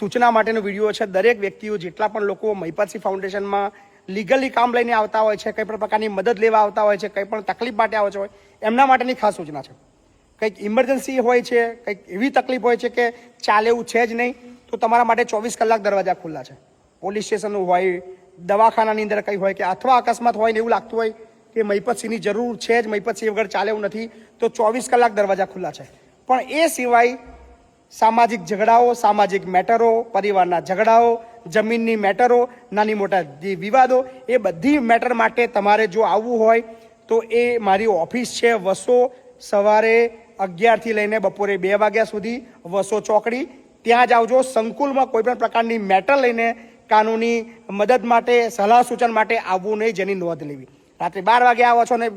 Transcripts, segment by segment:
સૂચના માટેનો વિડીયો છે। દરેક વ્યક્તિઓ જેટલા પણ લોકો મહિપતસિંહ ફાઉન્ડેશનમાં લીગલી કામ લઈને આવતા હોય છે, કંઈ પણ પ્રકારની મદદ લેવા આવતા હોય છે, કંઈ પણ તકલીફ માટે આવે છે, એમના માટેની ખાસ સૂચના છે। કંઈક ઇમરજન્સી હોય છે, કંઈક એવી તકલીફ હોય છે કે ચાલે એવું છે જ નહીં, તો તમારા માટે 24 કલાક દરવાજા ખુલ્લા છે। પોલીસ સ્ટેશનનું હોય, દવાખાનાની અંદર કંઈ હોય કે અથવા અકસ્માત હોય ને એવું લાગતું હોય કે મહિપતસિંહની જરૂર છે જ, મહિપતસિંહ વગર ચાલે એવું નથી, તો 24 કલાક દરવાજા ખુલ્લા છે। પણ એ સિવાય સામાજિક ઝઘડાઓ, સામાજિક મેટરો, પરિવારના ઝઘડાઓ, જમીનની મેટરો, નાની મોટા જે વિવાદો, એ બધી મેટર માટે તમારે જો આવવું હોય તો એ મારી ઓફિસ છે વસો, સવારે 11થી લઈને બપોરે 2 વાગ્યા સુધી, વસો ચોકડી। ત્યાં જ આવજો। સંકુલમાં કોઈ પણ પ્રકારની મેટર લઈને કાનૂની મદદ માટે, સલાહ સૂચન માટે આવવું નહીં, જેની નોંધ લેવી। રાત્રે 12 વાગે આવો છો ને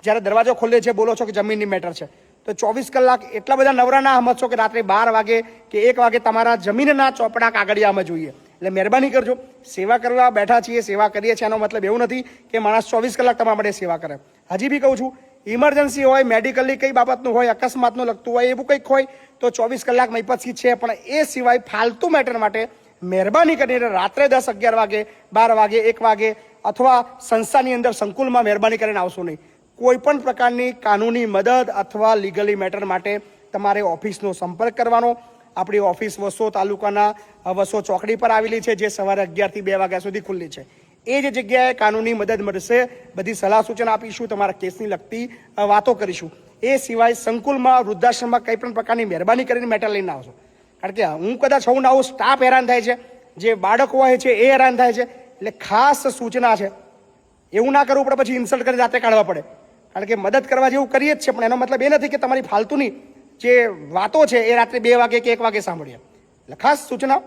જ્યારે દરવાજો ખોલે છે બોલો છો કે જમીનની મેટર છે, તો 24 કલાક એટલા બધા નવરા ના સમજશો કે રાત્રે 12 વાગે કે 1 વાગે તમારા જમીનના ચોપડા કાગળિયામાં જોઈએ। એટલે મહેરબાની કરજો। સેવા કરવા બેઠા છીએ, સેવા કરીએ છીએ, એનો મતલબ એવું નથી કે માણસ 24 કલાક તમારા માટે સેવા કરે। હજી બી કહું છું, ઇમરજન્સી હોય, મેડિકલી કઈ બાબતનું હોય, અકસ્માતનું લગતું હોય, એવું કંઈક હોય તો 24 કલાક મહિપતસિંહ છે। પણ એ સિવાય ફાલતુ મેટર માટે મહેરબાની કરીને રાત્રે 10, 11 વાગે, 12 વાગે, 1 વાગે અથવા સંસ્થાની અંદર સંકુલમાં મહેરબાની કરીને આવશો નહીં। કોઈ પણ પ્રકારની કાનૂની મદદ અથવા લીગલી મેટર માટે તમારે ઓફિસનો સંપર્ક કરવાનો। આપણી ઓફિસ વસો તાલુકાના વસો ચોકડી પર આવેલી છે, જે સવારે 11થી 2 વાગ્યા સુધી ખુલ્લી છે। એ જ જગ્યાએ કાનૂની મદદ મળશે, બધી સલાહ સૂચન આપીશું, તમારા કેસની લગતી વાતો કરીશું। એ સિવાય સંકુલમાં, વૃદ્ધાશ્રમમાં કંઈ પણ પ્રકારની મહેરબાની કરીને મેટર લઈને આવશો, કારણ કે હું કદાચ હોઉં ના હોઉં, સ્ટાફ હેરાન થાય છે, જે બાળકો હોય છે એ હેરાન થાય છે। એટલે ખાસ સૂચના છે, એવું ના કરવું પડે પછી ઇન્સલ્ટ કરી રાત્રે કાઢવા પડે, કારણ કે મદદ કરવા જેવું કરીએ જ છે, પણ એનો મતલબ એ નથી કે તમારી ફાલતુની જે વાતો છે એ રાત્રે 2 વાગે કે 1 વાગે સાંભળીએ। એટલે ખાસ સૂચના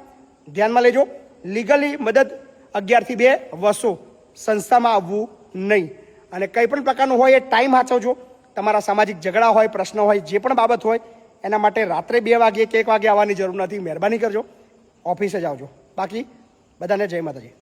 ધ્યાનમાં લેજો। લીગલી મદદ 11થી 2 વસો, સંસ્થામાં આવવું નહીં, અને કંઈ પણ પ્રકારનું હોય એ ટાઈમ સાચવજો। તમારા સામાજિક ઝઘડા હોય, પ્રશ્ન હોય, જે પણ બાબત હોય એના માટે રાત્રે 2 વાગે કે 1 વાગે આવવાની જરૂર નથી। મહેરબાની કરજો, ઓફિસે જ આવજો। બાકી બધાને જય માતાજી।